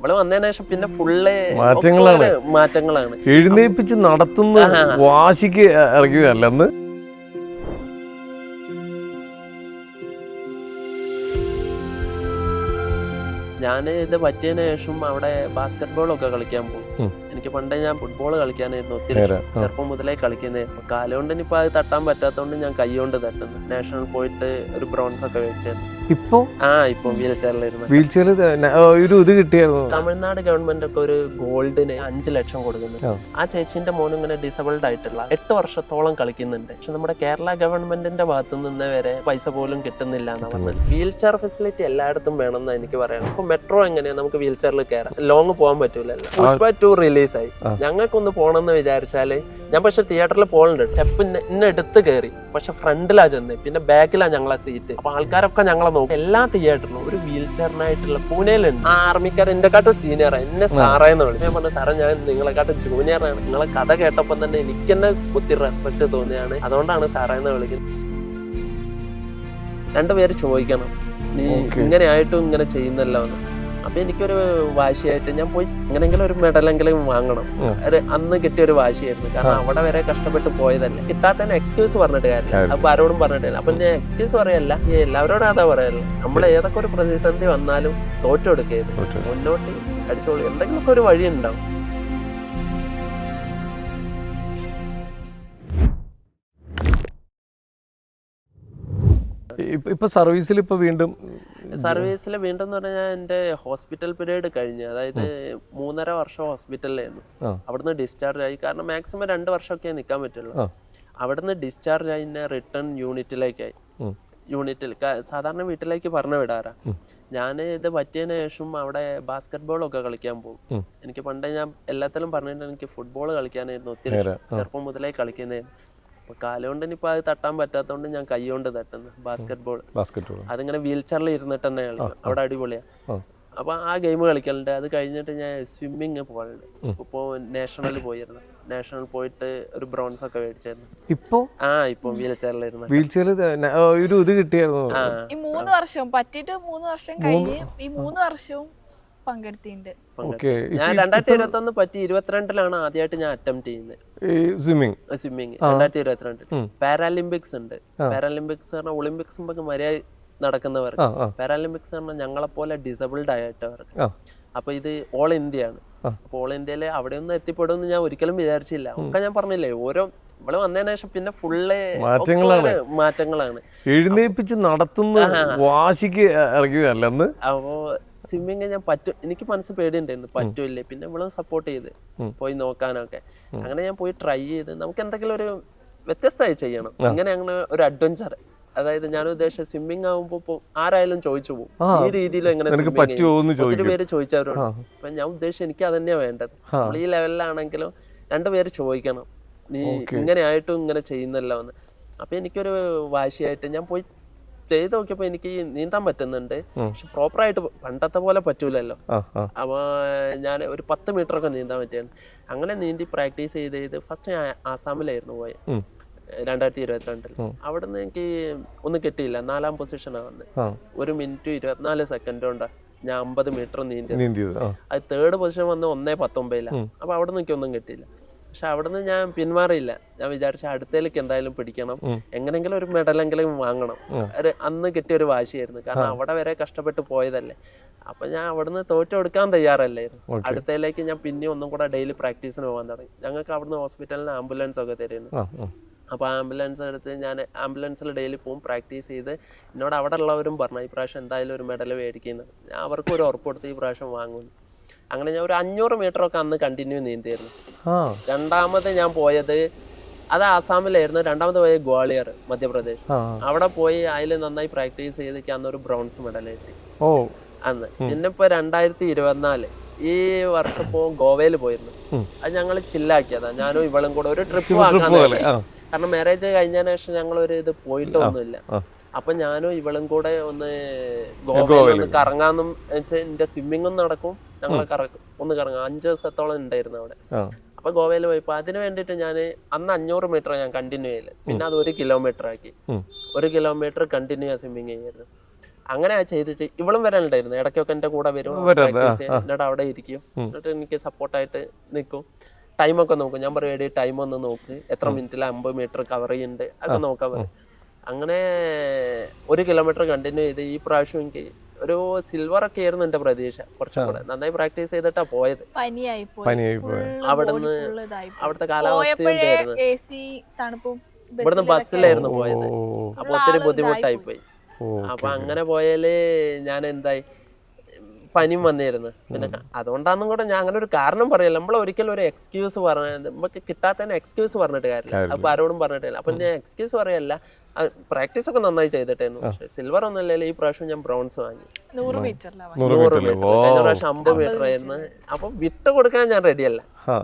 നമ്മള് വന്നതിന് ശേഷം പിന്നെ ഫുള്ള് മാറ്റങ്ങളാണ്. എഴുന്നേപ്പിച്ച് നടത്തുന്ന വാശിക്ക് ഇറങ്ങിയതല്ലെന്ന്. ഞാൻ ഇത് പറ്റിയതിനു ശേഷം അവിടെ ബാസ്കറ്റ് ബോളൊക്കെ കളിക്കാൻ പോകും. എനിക്ക് പണ്ടേ ഞാൻ ഫുട്ബോൾ കളിക്കാനായിരുന്നു ഒത്തിരി ചെറുപ്പം മുതലേ കളിക്കുന്നത്. കാലുകൊണ്ട് ഇനിയിപ്പോ അത് തട്ടാൻ പറ്റാത്തതുകൊണ്ട് ഞാൻ കൈ കൊണ്ട് തട്ടുന്നു. നാഷണൽ പോയിട്ട് ഒരു ബ്രോൺസ് ഒക്കെ മേടിച്ചായിരുന്നു. ഇപ്പൊ വീൽ ചെയറിലിരുന്നു. വീൽ ചെയർ ഇത് കിട്ടിയായിരുന്നു. തമിഴ്നാട് ഗവൺമെന്റ് ഒക്കെ ഒരു ഗോൾഡിന് 5 ലക്ഷം കൊടുക്കുന്നു. ആ ചേച്ചിന്റെ മോൻ ഇങ്ങനെ ഡിസബിൾഡ് ആയിട്ടുള്ള 8 വർഷത്തോളം കളിക്കുന്നുണ്ട്. പക്ഷെ നമ്മുടെ കേരള ഗവൺമെന്റിന്റെ ഭാഗത്ത് നിന്ന് വരെ പൈസ പോലും കിട്ടുന്നില്ല എന്നാണ് പറഞ്ഞത്. വീൽ ചെയർ ഫെസിലിറ്റി എല്ലായിടത്തും വേണമെന്ന് എനിക്ക് പറയാം. ഇപ്പൊ മെട്രോ എങ്ങനെയാ നമുക്ക് വീൽ ചെയറിൽ കയറാം, ലോങ് പോകാൻ പറ്റൂലല്ലോ. പുഷ്പ 2 റിലീസായി, ഞങ്ങൾക്കൊന്ന് പോകണമെന്ന് വിചാരിച്ചാല് ഞാൻ പക്ഷെ തിയേറ്ററിൽ പോകുന്നുണ്ട്. സ്റ്റെപ്പ് ഇന്നെ എടുത്ത് കയറി, പക്ഷെ ഫ്രണ്ടിലാ ചെന്ന്, പിന്നെ ബാക്കിലാ ഞങ്ങളെ സീറ്റ്. അപ്പൊ ആൾക്കാരൊക്കെ ഞങ്ങളെ നോക്കും. എല്ലാ തിയേറ്ററിലും ഒരു വീൽ ചെയറിനായിട്ടുള്ള പൂനെയിലുണ്ട്. ആ ആർമിക്കാർ എന്നെക്കാട്ടും സീനിയറാണ്, എന്നെ സാറേന്ന് വിളിച്ചു. ഞാൻ പറഞ്ഞു, സാറേ ഞാൻ നിങ്ങളെക്കാട്ടും ജൂനിയറാണ്. നിങ്ങളെ കഥ കേട്ടപ്പോൾ തന്നെ എനിക്ക് തന്നെ ഒത്തിരി റെസ്പെക്ട് തോന്നിയാണ്, അതുകൊണ്ടാണ് സാറേന്ന് വിളിക്കുന്നത്. രണ്ടുപേര് ചോദിക്കണം, നീ ഇങ്ങനെ ആയിട്ടും ഇങ്ങനെ ചെയ്യുന്നല്ലോ എന്ന്. അപ്പൊ എനിക്കൊരു വാശിയായിട്ട് ഞാൻ പോയി എങ്ങനെങ്കിലും ഒരു മെഡലെങ്കിലും വാങ്ങണം. അന്ന് കിട്ടിയൊരു വാശിയായിരുന്നു. കാരണം അവിടെ വരെ കഷ്ടപ്പെട്ട് പോയതല്ലേ. കിട്ടാത്തന്നെ എക്സ്ക്യൂസ് പറഞ്ഞിട്ട് കാര്യമില്ല. അപ്പൊ ആരോടും പറഞ്ഞിട്ടില്ല. അപ്പൊ ഞാൻ എക്സ്ക്യൂസ് പറയല്ല, എല്ലാവരോടും അതാ പറയല്ല. നമ്മൾ ഏതൊക്കെ ഒരു പ്രതിസന്ധി വന്നാലും തോറ്റെടുക്കരുത്, മുന്നോട്ട് അടിച്ചോളൂ. എന്തെങ്കിലുമൊക്കെ ഒരു വഴി ഉണ്ടാവും. ഇപ്പൊ സർവീസിൽ വീണ്ടും എന്ന് പറഞ്ഞാൽ എന്റെ ഹോസ്പിറ്റൽ പീരീഡ് കഴിഞ്ഞു. അതായത് 3.5 വർഷം ഹോസ്പിറ്റലിലായിരുന്നു. അവിടുന്ന് ഡിസ്ചാർജ് ആയി. കാരണം മാക്സിമം 2 വർഷമൊക്കെ നിൽക്കാൻ പറ്റുള്ളൂ. അവിടുന്ന് ഡിസ്ചാർജ് ആയി റിട്ടേൺ യൂണിറ്റിലേക്കായി. യൂണിറ്റിൽ സാധാരണ വീട്ടിലേക്ക് പറഞ്ഞു വിടാറാ. ഞാൻ ഇത് പറ്റിയതിനു ശേഷം അവിടെ ബാസ്കറ്റ് ബോളൊക്കെ കളിക്കാൻ പോകും. എനിക്ക് പണ്ടേ ഞാൻ എല്ലാത്തിലും പറഞ്ഞിട്ട് എനിക്ക് ഫുട്ബോൾ കളിക്കാനായിരുന്നു ഒത്തിരി ചെറുപ്പം മുതലേ കളിക്കുന്നതായിരുന്നു. അപ്പൊ കാലുകൊണ്ട് ഇനിയിപ്പോ അത് തട്ടാൻ പറ്റാത്തതുകൊണ്ട് ഞാൻ കൈ കൊണ്ട് തട്ടുന്നു ബാസ്കറ്റ് ബോൾ. അതിങ്ങനെ വീൽ ചെയറിൽ ഇരുന്നിട്ട് തന്നെ കളിക്കും. അവിടെ അടിപൊളിയാ. അപ്പൊ ആ ഗെയിം കളിക്കലുണ്ട്. അത് കഴിഞ്ഞിട്ട് ഞാൻ സ്വിമ്മിങ് പോകലുണ്ട്. ഇപ്പോ നാഷണൽ പോയിരുന്നു. നാഷണൽ പോയിട്ട് ഒരു ബ്രോൺസ് ഒക്കെ മേടിച്ചായിരുന്നു. ഇപ്പൊ വീൽ ചെയറിലിരുന്നു. ഇത് കിട്ടിയായിരുന്നു. ഈ 3 വർഷം പറ്റിയിട്ട് 3 വർഷം കഴിഞ്ഞ് ഈ 3 വർഷവും പങ്കെടുത്തിട്ടുണ്ട്. ഞാൻ 2021 പറ്റി 22-ലാണ് ആദ്യമായിട്ട് ഞാൻ അറ്റംപ്റ്റ് ചെയ്യുന്നത് സ്വിമ്മിങ്. 2022 പാരാലിമ്പിക്സ് ഉണ്ട്. പാരാലിമ്പിക്സ് പറഞ്ഞാൽ ഒളിമ്പിക്സ് മര്യാദ നടക്കുന്നവർക്ക്. പാരാലിമ്പിക്സ് പറഞ്ഞാൽ ഞങ്ങളെപ്പോലെ ഡിസബിൾഡ് ആയിട്ടവർക്ക്. അപ്പൊ ഇത് ഓൾ ഇന്ത്യ ആണ്. അപ്പൊ ഓൾ ഇന്ത്യയില് അവിടെ ഒന്നും എത്തിപ്പെടുമെന്ന് ഞാൻ ഒരിക്കലും വിചാരിച്ചില്ല. ഒക്കെ ഞാൻ പറഞ്ഞില്ലേ, ഓരോ ഇവിടെ വന്നതിന് ശേഷം പിന്നെ ഫുള്ള് മാറ്റങ്ങളാണ്. എഴുന്നേപ്പിച്ച് നടത്തുന്ന വാശിക്ക് ഇറങ്ങിയതല്ലെന്ന്. അപ്പോ സ്വിമ്മിങ് ഞാൻ എനിക്ക് മനസ്സിൽ പേടിയുണ്ടായിരുന്നു, പറ്റൂല്ലേ. പിന്നെ ഇവളും സപ്പോർട്ട് ചെയ്ത് പോയി നോക്കാനൊക്കെ. അങ്ങനെ ഞാൻ പോയി ട്രൈ ചെയ്ത് നമുക്ക് എന്തെങ്കിലും ഒരു വ്യത്യസ്തമായി ചെയ്യണം. അങ്ങനെ ഒരു അഡ്വഞ്ചർ. അതായത് ഞാൻ ഉദ്ദേശിച്ച സ്വിമ്മിങ് ആകുമ്പോ ആരായാലും ചോദിച്ചു പോകും, ഈ രീതിയിൽ എങ്ങനെ ഒത്തിരി പേര് ചോദിച്ചവരുണ്ട്. അപ്പൊ ഞാൻ ഉദ്ദേശിച്ച എനിക്ക് അതന്നെയാ വേണ്ടത്. നമ്മൾ ഈ ലെവലിലാണെങ്കിലും 2 പേര് ചോദിക്കണം, നീ ഇങ്ങനെ ആയിട്ടും ഇങ്ങനെ ചെയ്യുന്നല്ലോ എന്ന്. അപ്പൊ എനിക്കൊരു വാശിയായിട്ട് ഞാൻ പോയി ചെയ്ത് നോക്കിയപ്പോ എനിക്ക് നീന്താൻ പറ്റുന്നുണ്ട്. പക്ഷെ പ്രോപ്പറായിട്ട് പണ്ടത്തെ പോലെ പറ്റൂലല്ലോ. അപ്പൊ ഞാൻ ഒരു 10 മീറ്ററൊക്കെ നീന്താൻ പറ്റിയാണ്. അങ്ങനെ നീന്തി പ്രാക്ടീസ് ചെയ്ത് ഫസ്റ്റ് ഞാൻ ആസാമിലായിരുന്നു പോയത് 2022. അവിടുന്ന് എനിക്ക് ഒന്നും കിട്ടിയില്ല. 4ാം പൊസിഷനാണ് വന്നത്. 1 മിനിറ്റ് 24 സെക്കൻഡ് കൊണ്ട് ഞാൻ 50 മീറ്റർ നീന്തി. അത് 3rd പൊസിഷൻ വന്ന് 1:19. അപ്പൊ അവിടെ നിന്ന് എനിക്കൊന്നും കിട്ടിയില്ല. പക്ഷെ അവിടുന്ന് ഞാൻ പിന്മാറിയില്ല. ഞാൻ വിചാരിച്ച അടുത്തേക്ക് എന്തായാലും പിടിക്കണം, എങ്ങനെങ്കിലും ഒരു മെഡലെങ്കിലും വാങ്ങണം. അന്ന് കിട്ടിയൊരു വാശിയായിരുന്നു. കാരണം അവിടെ വരെ കഷ്ടപ്പെട്ട് പോയതല്ലേ. അപ്പൊ ഞാൻ അവിടുന്ന് തോറ്റെടുക്കാൻ തയ്യാറല്ലായിരുന്നു. അടുത്തേക്ക് ഞാൻ പിന്നെ ഒന്നും കൂടെ ഡെയിലി പ്രാക്ടീസിന് പോകാൻ തുടങ്ങി. ഞങ്ങൾക്ക് അവിടുന്ന് ഹോസ്പിറ്റലിന് ആംബുലൻസ് ഒക്കെ തരുന്നു. അപ്പൊ ആംബുലൻസ് എടുത്ത് ഞാൻ ആംബുലൻസിൽ ഡെയിലി പോകും, പ്രാക്ടീസ് ചെയ്ത്. എന്നോട് അവിടെ ഉള്ളവരും പറഞ്ഞു, ഈ പ്രാവശ്യം എന്തായാലും ഒരു മെഡൽ മേടിക്കുന്നത്. ഞാൻ അവർക്കും ഒരു ഉറപ്പ് കൊടുത്ത് ഈ പ്രാവശ്യം വാങ്ങുന്നു. അങ്ങനെ ഞാൻ ഒരു 500 മീറ്ററൊക്കെ അന്ന് കണ്ടിന്യൂ നീന്തിയായിരുന്നു. 2ാമത് ഞാൻ പോയത് അത് ആസാമിലായിരുന്നു. 2ാമത് പോയത് ഗ്വാളിയർ, മധ്യപ്രദേശ്. അവിടെ പോയി അതിൽ നന്നായി പ്രാക്ടീസ് ചെയ്ത് അന്നൊരു ബ്രോൺസ് മെഡൽ കിട്ടി അന്ന്. പിന്നെ ഇപ്പൊ 2024 ഈ വർഷം ഇപ്പോ ഗോവയിൽ പോയിരുന്നു. അത് ഞങ്ങൾ ചില്ലാക്കിയതാ, ഞാനും ഇവളും കൂടെ ഒരു ട്രിപ്പ് വാങ്ങാൻ. കാരണം മാരേജ് കഴിഞ്ഞതിന് ശേഷം ഞങ്ങൾ ഒരു ഇത് പോയിട്ടൊന്നുമില്ല. അപ്പൊ ഞാനും ഇവളും കൂടെ ഒന്ന് ഗോവയിൽ ഒന്ന് കറങ്ങാന്നും വെച്ചാൽ എന്റെ സ്വിമ്മിങ്ങും നടക്കും, ഞങ്ങൾ ഒന്ന് കറങ്ങാം. 5 ദിവസത്തോളം ഉണ്ടായിരുന്നു അവിടെ. അപ്പൊ ഗോവയിൽ പോയപ്പോ അതിന് വേണ്ടിട്ട് ഞാൻ അന്ന് 500 മീറ്റർ ഞാൻ കണ്ടിന്യൂ ചെയ്യില്ല. പിന്നെ അത് 1 കിലോമീറ്റർ ആക്കി. 1 കിലോമീറ്റർ കണ്ടിന്യൂ സ്വിമ്മിങ് ചെയ്യായിരുന്നു. അങ്ങനെ ചെയ്തിട്ട് ഇവളും വരാനുണ്ടായിരുന്നു, ഇടയ്ക്കൊക്കെ എൻ്റെ കൂടെ വരും, പ്രാക്ടീസ് ചെയ്യാൻ എന്നിട്ട് അവിടെ ഇരിക്കും, എന്നിട്ട് എനിക്ക് സപ്പോർട്ടായിട്ട് നിൽക്കും. ടൈമൊക്കെ നോക്കും, ഞാൻ പറയും എടി ടൈം ഒന്ന് നോക്ക്, എത്ര മിനിറ്റിൽ 50 മീറ്റർ കവർ ചെയ്യുന്നുണ്ട് ഒക്കെ നോക്കാൻ പറയും. അങ്ങനെ 1 കിലോമീറ്റർ കണ്ടിന്യൂ ചെയ്ത് ഈ പ്രാവശ്യം എനിക്ക് ഒരു സിൽവർ ഒക്കെ ആയിരുന്നു എൻ്റെ പ്രതീക്ഷ. കുറച്ചും കൂടെ നന്നായി പ്രാക്ടീസ് ചെയ്തിട്ടാ പോയത്. അവിടുന്ന് അവിടുത്തെ കാലാവസ്ഥ ഇവിടുന്ന് ബസ്സിലായിരുന്നു പോയത്, അപ്പൊ ഒത്തിരി ബുദ്ധിമുട്ടായി പോയി. അപ്പൊ അങ്ങനെ പോയാല് ഞാൻ എന്തായി, പനിയും വന്നിരുന്നു. പിന്നെ അതുകൊണ്ടാന്നും കൂടെ ഞാൻ അങ്ങനെ ഒരു കാരണം പറയല്ല, നമ്മൾ ഒരിക്കലും ഒരു എക്സ്ക്യൂസ് പറഞ്ഞ നമുക്ക് കിട്ടാത്തന്നെ എക്സ്ക്യൂസ് പറഞ്ഞിട്ട് കാര്യമില്ല. അപ്പൊ ആരോടും പറഞ്ഞിട്ടില്ല. അപ്പൊ ഞാൻ എക്സ്ക്യൂസ് പറയല്ല, പ്രാക്ടീസ് ഒക്കെ നന്നായി ചെയ്തിട്ടായിരുന്നു. പക്ഷെ സിൽവർ ഒന്നും ഇല്ലല്ലോ, ഈ പ്രാവശ്യം ഞാൻ ബ്രോൺസ് വാങ്ങി. 100 മീറ്റർ, കഴിഞ്ഞ പ്രാവശ്യം 50 മീറ്റർ ആയിരുന്നു. അപ്പൊ വിട്ട് കൊടുക്കാൻ ഞാൻ റെഡിയല്ല.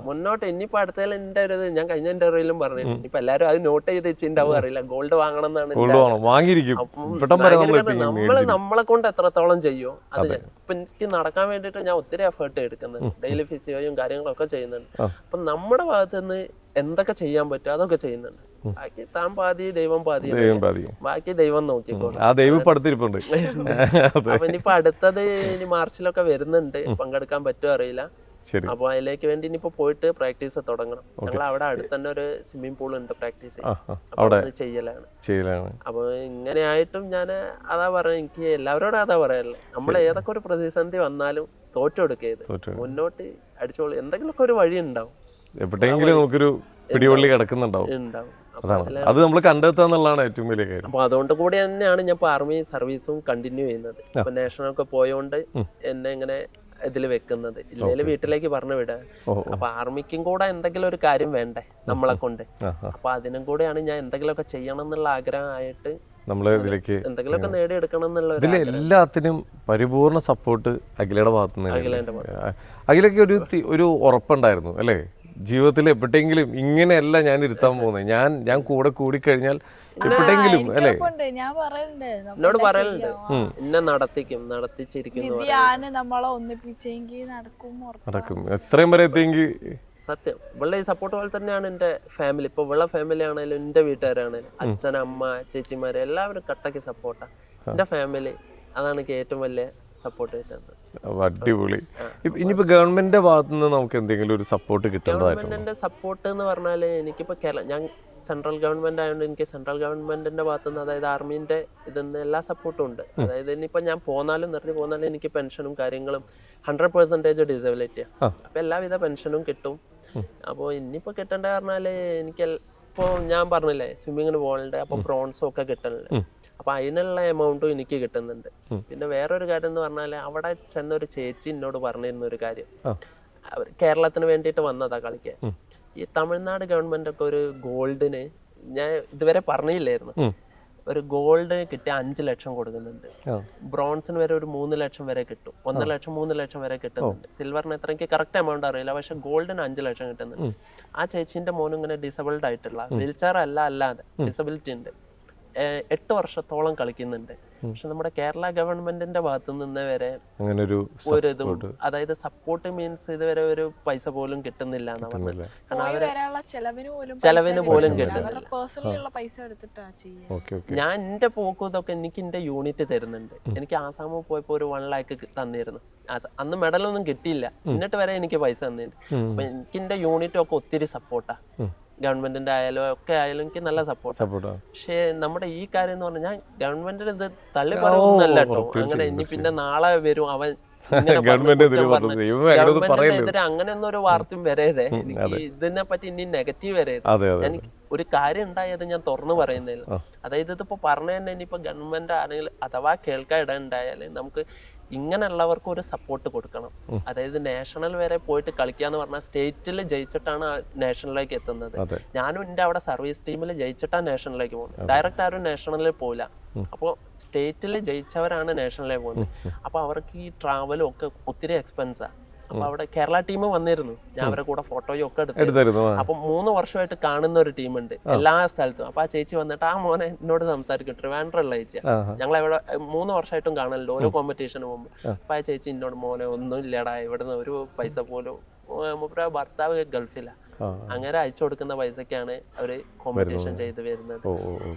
മുന്നോട്ട് ഇനിയിപ്പോ അടുത്തതിൽ എന്റെ ഒരു ഞാൻ കഴിഞ്ഞ ഇന്റർവ്യൂലും പറഞ്ഞു, ഇനിയിപ്പോ എല്ലാരും അത് നോട്ട് ചെയ്ത് വെച്ചിട്ടുണ്ടാവും, അറിയില്ല, ഗോൾഡ് വാങ്ങണം എന്നാണ്. നമ്മളെ കൊണ്ട് എത്രത്തോളം ചെയ്യോ അത്. ഇപ്പൊ എനിക്ക് നടക്കാൻ വേണ്ടിട്ട് ഞാൻ ഒത്തിരി എഫേർട്ട് എടുക്കുന്നുണ്ട്, ഡെയിലി ഫിസിയോയും കാര്യങ്ങളൊക്കെ ചെയ്യുന്നുണ്ട്. അപ്പൊ നമ്മുടെ ഭാഗത്ത് നിന്ന് എന്തൊക്കെ ചെയ്യാൻ പറ്റും അതൊക്കെ ചെയ്യുന്നുണ്ട്. ബാക്കി താൻ പാതി ദൈവം പാതി, ബാക്കി ദൈവം നോക്കിക്കോളും. അപ്പൊ ഇനിയിപ്പോ അടുത്തത് ഇനി മാർച്ചിലൊക്കെ വരുന്നുണ്ട്, പങ്കെടുക്കാൻ പറ്റുമോ അറിയില്ല. അപ്പൊ അതിലേക്ക് വേണ്ടി ഇനിയിപ്പോ പോയിട്ട് പ്രാക്ടീസ് തുടങ്ങണം. ഞങ്ങൾ അവിടെ അടുത്ത് തന്നെ ഒരു സ്വിമ്മിംഗ് പൂൾ ഉണ്ട്, പ്രാക്ടീസ് ചെയ്യലാണ്. അപ്പൊ ഇങ്ങനെയായിട്ടും ഞാൻ അതാ പറയാ, എനിക്ക് എല്ലാവരോടും അതാ പറയാറില്ല, നമ്മൾ ഏതൊക്കെ ഒരു പ്രതിസന്ധി വന്നാലും തോറ്റെടുക്കരുത്, മുന്നോട്ട് അടിച്ചോളൂ, എന്തെങ്കിലുമൊക്കെ ഒരു വഴി ഉണ്ടാവും, എവിടെയെങ്കിലും നമുക്കൊരു പിടിവള്ളി കിടക്കുന്നുണ്ടാവും. അത് നമ്മൾ കണ്ടെത്താന്നുള്ളതാണ് ഏറ്റവും വലിയ കാര്യം. അപ്പൊ അതുകൊണ്ട് കൂടി തന്നെയാണ് ഞാൻ ഇപ്പൊ ആർമി സർവീസും കണ്ടിന്യൂ ചെയ്യുന്നത്. ഇപ്പൊ നാഷണലൊക്കെ പോയോണ്ട് എന്നെ ഇങ്ങനെ ഇതിൽ വെക്കുന്നത്, ഇല്ലെങ്കിൽ വീട്ടിലേക്ക് പറഞ്ഞു വിടാൻ. അപ്പൊ ആർമിക്കും കൂടെ എന്തെങ്കിലും ഒരു കാര്യം വേണ്ടേ നമ്മളെ കൊണ്ട്. അപ്പൊ അതിനും കൂടെയാണ് ഞാൻ എന്തെങ്കിലുമൊക്കെ ചെയ്യണം എന്നുള്ള ആഗ്രഹമായിട്ട് എന്തെങ്കിലുമൊക്കെ നേടിയെടുക്കണം എന്നുള്ള. ഇതിൽ എല്ലാത്തിനും പരിപൂർണ സപ്പോർട്ട് അഖിലയുടെ ഭാഗത്തുനിന്ന്. അഖിലയ്ക്ക് ഒരു ഉറപ്പുണ്ടായിരുന്നു അല്ലേ, ജീവിതത്തിൽ എപ്പോഴെങ്കിലും ഇങ്ങനെയല്ല ഞാൻ ഇരുത്താൻ പോകുന്നത്, ഞാൻ കൂടെ കൂടിക്കഴിഞ്ഞാൽ എപ്പോഴെങ്കിലും അല്ലേ. എന്നോട് പറയലുണ്ട്, എന്നെ നടത്തിച്ചിരിക്കും. നടക്കും എത്രയും വരെ എത്തിയെങ്കിൽ. സത്യം, ഇവളുടെ ഈ സപ്പോർട്ട് പോലെ തന്നെയാണ് എൻ്റെ ഫാമിലി. ഇപ്പൊ ഇവളുടെ ഫാമിലി ആണെങ്കിലും എൻ്റെ വീട്ടുകാരാണെങ്കിലും അച്ഛൻ, അമ്മ, ചേച്ചിമാര് എല്ലാവരും കട്ടക്ക് സപ്പോർട്ടാ. എൻ്റെ ഫാമിലി അതാണ് എനിക്ക് ഏറ്റവും വലിയ സപ്പോർട്ട് ആയിട്ടുണ്ട്. അടിപൊളി. ഇനിയിപ്പോ ഗവൺമെന്റിന്റെ ഭാഗത്തുനിന്ന് നമുക്ക് എന്തെങ്കിലും ഒരു സപ്പോർട്ട് കിട്ടേണ്ടതായിട്ടുണ്ട്? ഗവൺമെന്റിന്റെ സപ്പോർട്ട് എന്ന് പറഞ്ഞാല് എനിക്കിപ്പോ ഞാൻ സെൻട്രൽ ഗവൺമെന്റ് ആയതുകൊണ്ട് എനിക്ക് സെൻട്രൽ ഗവൺമെന്റിന്റെ ഭാഗത്തുനിന്ന്, അതായത് ആർമീന്റെ ഇതിന്ന് എല്ലാ സപ്പോർട്ടും ഉണ്ട്. അതായത് ഇനിയിപ്പോ ഞാൻ നിർത്തി പോന്നാലും എനിക്ക് പെൻഷനും കാര്യങ്ങളും 100% ഡിസബിലിറ്റിയാ. അപ്പൊ എല്ലാവിധ പെൻഷനും കിട്ടും. അപ്പോൾ ഇനിയിപ്പോ കിട്ടേണ്ട പറഞ്ഞാല് എനിക്ക് ഇപ്പൊ ഞാൻ പറഞ്ഞില്ലേ സ്വിമ്മിങ്ങിന് പോകലുണ്ട്, അപ്പൊ ബ്രോൺസും ഒക്കെ കിട്ടലുണ്ട്. അപ്പൊ അതിനുള്ള എമൗണ്ടും എനിക്ക് കിട്ടുന്നുണ്ട്. പിന്നെ വേറൊരു കാര്യം എന്ന് പറഞ്ഞാല് അവിടെ ചെന്നൊരു ചേച്ചി എന്നോട് പറഞ്ഞിരുന്ന ഒരു കാര്യം, കേരളത്തിന് വേണ്ടിയിട്ട് വന്നതാ കളിക്കാൻ. ഈ തമിഴ്നാട് ഗവൺമെന്റ് ഒക്കെ ഒരു ഗോൾഡിന്, ഞാൻ ഇതുവരെ പറഞ്ഞില്ലായിരുന്നു, ഒരു ഗോൾഡ് കിട്ടിയ 5 ലക്ഷം കൊടുക്കുന്നുണ്ട്. ബ്രോൺസിന് വരെ ഒരു 3 ലക്ഷം വരെ കിട്ടും, 1 ലക്ഷം 3 ലക്ഷം വരെ കിട്ടുന്നുണ്ട്. സിൽവറിന് എത്ര എനിക്ക് കറക്റ്റ് എമൗണ്ട് അറിയില്ല, പക്ഷെ ഗോൾഡിന് 5 ലക്ഷം കിട്ടുന്നുണ്ട്. ആ ചേച്ചിന്റെ മോനും ഇങ്ങനെ ഡിസബിൾഡ് ആയിട്ടുള്ള, വീൽ ചെയർ അല്ലാതെ ഡിസബിലിറ്റി ഉണ്ട്, 8 വർഷത്തോളം കളിക്കുന്നുണ്ട്. പക്ഷെ നമ്മുടെ കേരള ഗവൺമെന്റിന്റെ ഭാഗത്തു നിന്ന് വരെ ഒരു ഇതും, അതായത് സപ്പോർട്ട് മീൻസ് ഇതുവരെ ഒരു പൈസ പോലും കിട്ടുന്നില്ല എന്നാണ് പറഞ്ഞത്. കാരണം അവര് ചെലവിന് പോലും കിട്ടുന്നില്ല. ഞാൻ എന്റെ പോക്കും ഇതൊക്കെ എനിക്ക് എന്റെ യൂണിറ്റ് തരുന്നുണ്ട്. എനിക്ക് ആസാമിൽ പോയപ്പോ ഒരു 1 ലാക്ക് തന്നിരുന്നു. അന്ന് മെഡലൊന്നും കിട്ടിയില്ല, എന്നിട്ട് വരെ എനിക്ക് പൈസ തന്നിട്ടുണ്ട്. അപ്പൊ എനിക്ക് എന്റെ യൂണിറ്റും ഒക്കെ ഒത്തിരി സപ്പോർട്ടാ. ഗവൺമെന്റിന്റെ ആയാലും ഒക്കെ ആയാലും എനിക്ക് നല്ല സപ്പോർട്ട്. പക്ഷെ നമ്മുടെ ഈ കാര്യം എന്ന് പറഞ്ഞാൽ ഞാൻ ഗവൺമെന്റിന് ഇത് തള്ളി പറയുന്നല്ല കേട്ടോ. അങ്ങനെ ഇനി പിന്നെ നാളെ വരും അവൻ ഗവൺമെന്റിനെതിരെ അങ്ങനെയൊന്നും ഒരു വാർത്തയും വരരുതേ. എനിക്ക് ഇതിനെ പറ്റി ഇനി നെഗറ്റീവ് വരരുത്. ഞാൻ ഒരു കാര്യം ഉണ്ടായത് ഞാൻ തുറന്നു പറയുന്നില്ല. അതായത് ഇതിപ്പോ പറഞ്ഞു തന്നെ ഇനിയിപ്പോ ഗവൺമെന്റ് ആണെങ്കിൽ അഥവാ കേൾക്കാൻ ഇടയുണ്ടായാല് നമുക്ക് ഇങ്ങനെയുള്ളവർക്ക് ഒരു സപ്പോർട്ട് കൊടുക്കണം. അതായത് നാഷണൽ വരെ പോയിട്ട് കളിക്കാന്ന് പറഞ്ഞാൽ സ്റ്റേറ്റിൽ ജയിച്ചിട്ടാണ് നാഷണലിലേക്ക് എത്തുന്നത്. ഞാനും എൻ്റെ അവിടെ സർവീസ് ടീമിൽ ജയിച്ചിട്ടാണ് നാഷണലിലേക്ക് പോകുന്നത്. ഡയറക്റ്റ് ആരും നാഷണലിൽ പോവില്ല. അപ്പോൾ സ്റ്റേറ്റിൽ ജയിച്ചവരാണ് നാഷണലിലേക്ക് പോകുന്നത്. അപ്പൊ അവർക്ക് ഈ ട്രാവലും ഒക്കെ ഒത്തിരി എക്സ്പെൻസാ. അപ്പൊ അവിടെ കേരള ടീം വന്നിരുന്നു, ഞാൻ അവരുടെ കൂടെ ഫോട്ടോയും ഒക്കെ എടുത്തിരുന്നു. അപ്പൊ 3 വർഷമായിട്ട് കാണുന്ന ഒരു ടീമുണ്ട് എല്ലാ സ്ഥലത്തും. അപ്പൊ ആ ചേച്ചി വന്നിട്ട് ആ മോനെ എന്നോട് സംസാരിക്കും, ട്രിവാൻഡ്രമുള്ള ചേച്ചിയാ. ഞങ്ങൾ ഇവിടെ 3 വർഷമായിട്ടും കാണലുണ്ട് ഓരോ കോമ്പറ്റീഷന് പോകുമ്പോൾ. അപ്പൊ ആ ചേച്ചി എന്നോട്, മോനെ ഒന്നും ഇല്ലടാ, ഇവിടുന്ന് ഒരു പൈസ പോലും, ഭർത്താവ് ഗൾഫിലാ, അങ്ങനെ അയച്ചു കൊടുക്കുന്ന പൈസക്കാണ് അവര് കോമ്പറ്റീഷൻ ചെയ്ത് വരുന്നത്.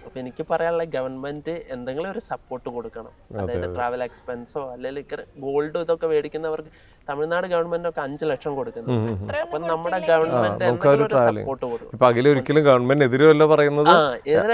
അപ്പൊ എനിക്ക് പറയാനുള്ള ഗവൺമെന്റ് എന്തെങ്കിലും ഒരു സപ്പോർട്ട് കൊടുക്കണം. അതായത് ട്രാവൽ എക്സ്പെൻസോ അല്ലെങ്കിൽ ഗോൾഡ് ഇതൊക്കെ മേടിക്കുന്നവർക്ക് തമിഴ്നാട് ഗവൺമെന്റ് ഒക്കെ 5 ലക്ഷം കൊടുക്കുന്നുണ്ട്. അപ്പൊ നമ്മുടെ ഗവൺമെന്റ് എന്തെങ്കിലും ഒരു സപ്പോർട്ട് കൊടുക്കും. ഇപ്പൊ അഖില ഒരിക്കലും ഗവൺമെന്റ് എതിരല്ല പറയുന്നത്,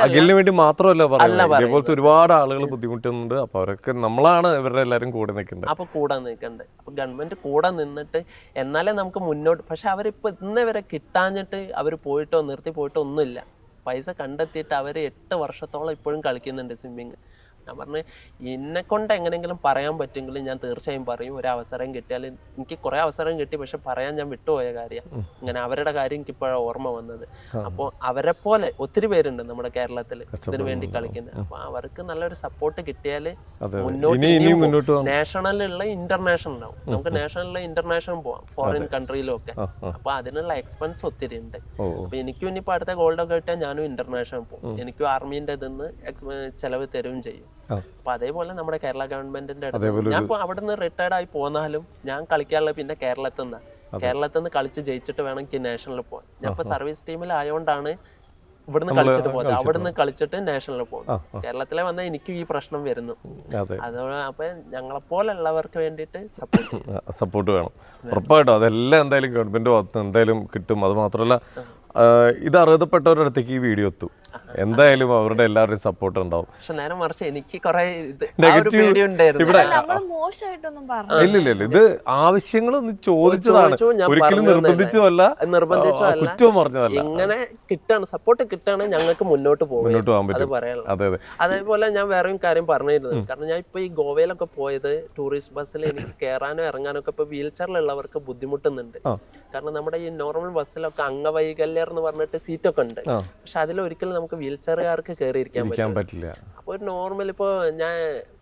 അഖിലിന് വേണ്ടി മാത്രമല്ല പറയുന്നത്. ഇതേപോലത്തെ ഒരുപാട് ആളുകൾ ബുദ്ധിമുട്ടുന്നുണ്ട്. അപ്പൊ അവരൊക്കെ നമ്മളാണ് ഇവരുടെ എല്ലാവരും കൂടെ നിൽക്കേണ്ടത്. അപ്പൊ കൂടെ നിൽക്കണ്ടേ. അപ്പൊ ഗവൺമെന്റ് കൂടെ നിന്നിട്ട് എന്നാലേ നമുക്ക് മുന്നോട്ട്. പക്ഷെ അവരിപ്പോ ഇന്ന് വരെ കിട്ടാഞ്ഞിട്ട് അവർ പോയിട്ടോ നിർത്തി പോയിട്ടോ ഒന്നുമില്ല. പൈസ കണ്ടെത്തിയിട്ട് അവർ 8 വർഷത്തോളം ഇപ്പോഴും കളിക്കുന്നുണ്ട് സ്വിമ്മിങ്. ഞാൻ പറഞ്ഞു എന്നെ കൊണ്ട് എങ്ങനെയെങ്കിലും പറയാൻ പറ്റുമെങ്കിൽ ഞാൻ തീർച്ചയായും പറയും. ഒരു അവസരം കിട്ടിയാൽ, എനിക്ക് കുറെ അവസരം കിട്ടി, പക്ഷെ പറയാൻ ഞാൻ വിട്ടുപോയ കാര്യം. ഇങ്ങനെ അവരുടെ കാര്യം എനിക്ക് ഇപ്പോഴാണ് ഓർമ്മ വന്നത്. അപ്പോൾ അവരെ പോലെ ഒത്തിരി പേരുണ്ട് നമ്മുടെ കേരളത്തിൽ ഇതിനു വേണ്ടി കളിക്കുന്നത്. അപ്പൊ അവർക്ക് നല്ലൊരു സപ്പോർട്ട് കിട്ടിയാൽ മുന്നോട്ട് നാഷണലുള്ള ഇന്റർനാഷണൽ ആവും. നമുക്ക് നാഷണലിലെ ഇന്റർനാഷണൽ പോവാം, ഫോറിൻ കൺട്രിയിലും ഒക്കെ. അപ്പൊ അതിനുള്ള എക്സ്പെൻസ് ഒത്തിരി ഉണ്ട്. അപ്പൊ എനിക്കും ഇനിയിപ്പോ അടുത്ത ഗോൾഡൊക്കെ കിട്ടിയാൽ ഞാനും ഇന്റർനാഷണൽ പോകും. എനിക്കും ആർമീന്റെ ഇതിന്ന് ചെലവ് തരുകയും ചെയ്യും. അപ്പൊ അതേപോലെ നമ്മുടെ കേരള ഗവൺമെന്റിന്റെ അടുത്ത് ഞാൻ ഇപ്പൊ അവിടെ നിന്ന് റിട്ടയർഡ് ആയി പോന്നാലും ഞാൻ കളിക്കാറുള്ളത് പിന്നെ കേരളത്തിൽ നിന്ന് കളിച്ച് ജയിച്ചിട്ട് വേണം എനിക്ക് നാഷണലിൽ പോകാൻ. ഞാൻ ഇപ്പൊ സർവീസ് ടീമിലായോണ്ടാണ് ഇവിടുന്ന് കളിച്ചിട്ട് പോകുന്നത്. അവിടുന്ന് കളിച്ചിട്ട് നാഷണലിൽ പോകും. കേരളത്തിലെ വന്നാൽ എനിക്കും ഈ പ്രശ്നം വരുന്നു. അതോടെ അപ്പൊ ഞങ്ങളെപ്പോലുള്ളവർക്ക് വേണ്ടിയിട്ട് സപ്പോർട്ട് വേണം. ഉറപ്പായിട്ടും അതെല്ലാം എന്തായാലും ഗവൺമെന്റ് ഭാഗത്ത് എന്തായാലും കിട്ടും. അത് മാത്രമല്ല, ഇത് അറിയപ്പെട്ടവരുടെ അടുത്തേക്ക് ഈ വീഡിയോ എത്തും. എന്തായാലും അവരുടെ എല്ലാവരുടെയും സപ്പോർട്ട് ഉണ്ടാവും. പക്ഷെ നേരെ മറിച്ച് എനിക്ക് കുറെ ഇല്ല, ഇത് ആവശ്യങ്ങളൊന്നും ചോദിച്ചതാണ്, ഒരിക്കലും നിർബന്ധിച്ചല്ല, കുറ്റവും പറഞ്ഞതല്ല. ഇങ്ങനെ കിട്ടാണ് സപ്പോർട്ട് കിട്ടാണ് ഞങ്ങൾക്ക് മുന്നോട്ട് പോകാൻ പറ്റും. അതേപോലെ ഞാൻ വേറെയും കാര്യം പറഞ്ഞിരുന്നു. കാരണം ഞാൻ ഇപ്പൊ ഈ ഗോവയിലൊക്കെ പോയത് ടൂറിസ്റ്റ് ബസ്സിൽ എനിക്ക് കയറാനോ ഇറങ്ങാനോ ഒക്കെ ഇപ്പൊ വീൽ ചെയറിലുള്ളവർക്ക് ബുദ്ധിമുട്ടുന്നുണ്ട്. കാരണം നമ്മുടെ ഈ നോർമൽ ബസ്സിലൊക്കെ അംഗവൈകല്യം എന്ന് പറഞ്ഞിട്ട് സീറ്റൊക്കെ ഉണ്ട്. പക്ഷെ അതിലൊരിക്കലും നമുക്ക് വീൽ ചെയറുകാർക്ക് കയറിയിരിക്കാൻ പറ്റില്ല. അപ്പൊ ഒരു നോർമൽ ഇപ്പൊ ഞാൻ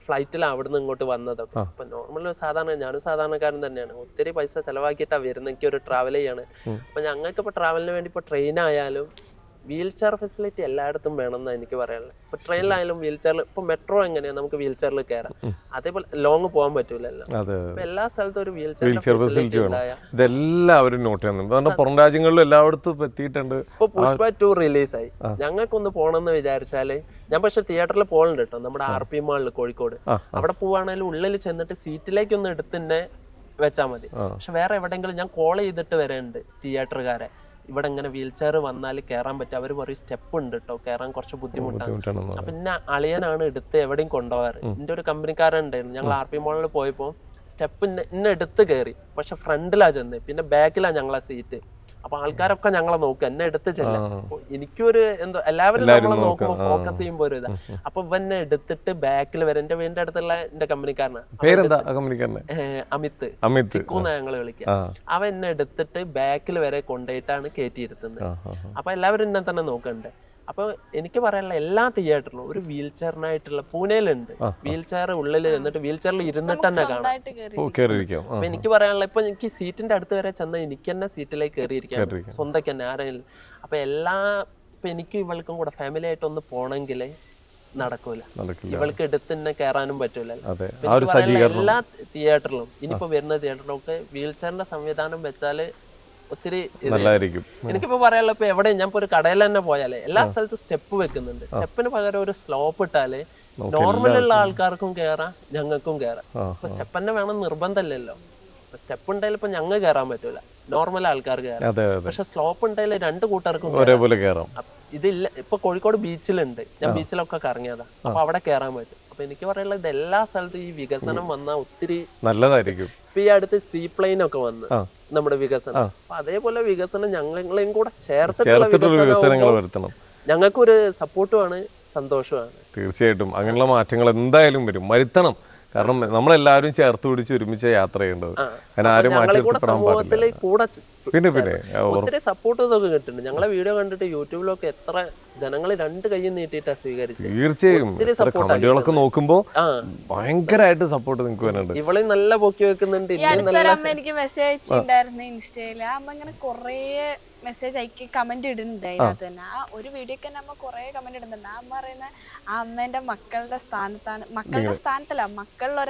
ഫ്ലൈറ്റിലാണ് അവിടുന്ന് ഇങ്ങോട്ട് വന്നതൊക്കെ. അപ്പൊ നോർമൽ സാധാരണ ഞാനും സാധാരണക്കാരൻ തന്നെയാണ്. ഒത്തിരി പൈസ ചെലവാക്കിയിട്ടാണ് വരുന്നത്. എനിക്ക് ഒരു ട്രാവൽ ചെയ്യാണ്. അപ്പൊ ഞങ്ങൾക്ക് ഇപ്പൊ ട്രാവലിന് വേണ്ടി ഇപ്പൊ ട്രെയിൻ ആയാലും വീൽ ചെയർ ഫെസിലിറ്റി എല്ലായിടത്തും വേണമെന്നാണ് എനിക്ക് പറയാനുള്ളത്. ഇപ്പൊ ട്രെയിനിലായാലും വീൽ ചെയറിൽ, ഇപ്പൊ മെട്രോ എങ്ങനെയാ നമുക്ക് വീൽ ചെയറിൽ കയറാം, അതേപോലെ ലോങ് പോകാൻ പറ്റൂലല്ലോ. അപ്പൊ എല്ലാ സ്ഥലത്തും ഒരു വീൽ ചെയർ ഫെസിലിറ്റി ഉണ്ടായ ഇതെല്ലാവരും നോട്ട് ചെയ്യുന്നുണ്ട്. പുറം രാജ്യങ്ങളിലും എല്ലായിടത്തും എത്തിയിട്ടുണ്ട്. ഇപ്പൊ പുഷ്പ 2 റിലീസായി. ഞങ്ങൾക്കൊന്ന് പോകണമെന്ന് വിചാരിച്ചാല് ഞാൻ പക്ഷെ തിയേറ്ററിൽ പോകുന്നുണ്ട് കേട്ടോ. നമ്മുടെ RP മാളിൽ കോഴിക്കോട്. അവിടെ പോവാണെങ്കിലും ഉള്ളിൽ ചെന്നിട്ട് സീറ്റിലേക്ക് ഒന്ന് എടുത്തന്നെ വെച്ചാൽ മതി. പക്ഷെ വേറെ എവിടെയെങ്കിലും ഞാൻ കോൾ ചെയ്തിട്ട് വരെയുണ്ട് തിയേറ്ററുകാരെ, ഇവിടെ ഇങ്ങനെ വീൽ ചെയർ വന്നാൽ കയറാൻ പറ്റും. അവർ പറയും സ്റ്റെപ്പ് ഉണ്ട് കേട്ടോ, കയറാൻ കുറച്ച് ബുദ്ധിമുട്ടാണ്. അപ്പൊ പിന്നെ അളിയനാണ് എടുത്ത് എവിടെയും കൊണ്ടുപോകാറ്. എന്റെ ഒരു കമ്പനിക്കാരൻ ഉണ്ടായിരുന്നു. ഞങ്ങൾ RP മാളിൽ പോയപ്പോ സ്റ്റെപ്പ് ഇന്നെ എടുത്ത് കയറി, പക്ഷെ ഫ്രണ്ടിലാ ചെന്ന്, പിന്നെ ബാക്കിലാ ഞങ്ങളെ സീറ്റ്. അപ്പൊ ആൾക്കാരൊക്കെ ഞങ്ങളെ നോക്കുക, എന്നെ എടുത്ത് ചെല്ലാം. എനിക്കൊരു എന്തോ എല്ലാവരും നമ്മളെ നോക്കുമ്പോ ഫോക്കസ് ചെയ്യുമ്പോ ഒരു ഇതാ. അപ്പൊ ഇവന്നെ എടുത്തിട്ട് ബാക്കിൽ വരെ, എന്റെ വീടിന്റെ അടുത്തുള്ള എന്റെ കമ്പനിക്കാരനാണ് അമിത് ചിക്കൂന്നാ ഞങ്ങള് വിളിക്കുക. അവൻ എന്നെ എടുത്തിട്ട് ബാക്കിൽ വരെ കൊണ്ടുപോയിട്ടാണ് കയറ്റിയിരുത്തുന്നത്. അപ്പൊ എല്ലാവരും എന്നെ തന്നെ നോക്കണ്ടേ. അപ്പൊ എനിക്ക് പറയാനുള്ള എല്ലാ തിയേറ്ററിലും ഒരു വീൽ ചെയറിനായിട്ടുള്ള പൂനെയിലുണ്ട്. വീൽ ചെയർ ഉള്ളിൽ എന്നിട്ട് വീൽ ചെയറിൽ ഇരുന്നിട്ട് തന്നെ കാണാം. അപ്പൊ എനിക്ക് പറയാനുള്ള, ഇപ്പൊ എനിക്ക് സീറ്റിന്റെ അടുത്ത് വരെ ചെന്നാൽ എനിക്ക് തന്നെ സീറ്റിലേക്ക് കയറിയിരിക്കാം, സ്വന്തക്ക് തന്നെ ആരെങ്കിലും. അപ്പൊ ഇപ്പൊ എനിക്ക് ഇവൾക്കും കൂടെ ഫാമിലി ആയിട്ട് ഒന്ന് പോണെങ്കിൽ നടക്കൂല. ഇവൾക്ക് എടുത്ത് തന്നെ കയറാനും പറ്റൂലല്ലോ. എല്ലാ തിയേറ്ററിലും ഇനിയിപ്പോ വരുന്ന തിയേറ്ററിലും ഒക്കെ വീൽ ചെയറിന്റെ സംവിധാനം വെച്ചാല് ഒത്തിരി എനിക്കിപ്പോ പറയാനുള്ള, ഇപ്പൊ എവിടെ ഞാൻ ഇപ്പൊ ഒരു കടയിൽ തന്നെ പോയാലേ എല്ലാ സ്ഥലത്തും സ്റ്റെപ്പ് വെക്കുന്നുണ്ട്. സ്റ്റെപ്പിന് പകരം ഒരു സ്ലോപ്പ് ഇട്ടാല് നോർമലുള്ള ആൾക്കാർക്കും കയറാം, ഞങ്ങൾക്കും കയറാം. ഇപ്പൊ സ്റ്റെപ്പ് തന്നെ വേണം നിർബന്ധമല്ലല്ലോ. സ്റ്റെപ്പ് ഉണ്ടായാലും ഇപ്പൊ ഞങ്ങൾ കയറാൻ പറ്റൂല, നോർമൽ ആൾക്കാർക്ക് കയറാം. പക്ഷെ സ്ലോപ്പ് ഉണ്ടായാലും 2 കൂട്ടർക്കും ഒരേപോലെ കയറാം. ഇതില്ല. ഇപ്പൊ കോഴിക്കോട് ബീച്ചിലുണ്ട്, ഞാൻ ബീച്ചിലൊക്കെ കറങ്ങിയതാ. അപ്പൊ അവിടെ കയറാൻ പറ്റും. അപ്പൊ എനിക്ക് പറയാനുള്ളത് എല്ലാ സ്ഥലത്തും ഈ വികസനം വന്നാൽ ഒത്തിരി നല്ലതായിരിക്കും. ഇപ്പൊ ഈ അടുത്ത് സീപ്ലെയിൻ ഒക്കെ വന്ന് നമ്മുടെ വികസനം, അപ്പൊ അതേപോലെ വികസനം ഞങ്ങളെയും കൂടെ ചേർത്തിട്ടുള്ള വികസനം ഞങ്ങൾക്കൊരു സപ്പോർട്ടുമാണ്, സന്തോഷമാണ്. തീർച്ചയായിട്ടും അങ്ങനെയുള്ള മാറ്റങ്ങൾ എന്തായാലും വരും, വരുത്തണം. കാരണം നമ്മളെല്ലാവരും ചേർത്ത് പിടിച്ച് ഒരുമിച്ച് യാത്ര ചെയ്യേണ്ടത്. സമൂഹത്തിലെ കൂടെ ഒത്തിരി സപ്പോർട്ട് ഇതൊക്കെ കിട്ടുന്നുണ്ട്. ഞങ്ങളെ വീഡിയോ കണ്ടിട്ട് യൂട്യൂബിലൊക്കെ എത്ര ജനങ്ങൾ 2 കൈ നീട്ടിയിട്ടാ സ്വീകരിച്ചത്. തീർച്ചയായും കമന്റുകളൊക്കെ നോക്കുമ്പോ ഭയങ്കരമായിട്ട് സപ്പോർട്ട് നിങ്ങൾക്ക് വരുന്നുണ്ട്. ഇവളെ നല്ല പൊക്കി വെക്കുന്നുണ്ട്. എനിക്ക് മെസ്സേജ് അയച്ചിട്ടുണ്ടായിരുന്നു ഇൻസ്റ്റയില്. അപ്പൊ ഇങ്ങനെ കൊറേ മെസ്സേജ് അയക്കി കമന്റ് ഇടുന്നുണ്ട് അതിനകത്ത് തന്നെ. ആ ഒരു വീഡിയോക്ക് തന്നെ അമ്മ കുറെ കമന്റ് ഇടുന്നുണ്ട്. ആ അമ്മ പറയുന്ന ആ അമ്മേന്റെ മക്കളുടെ സ്ഥാനത്താണ്, മക്കളുടെ സ്ഥാനത്തല്ല, മക്കളിൽ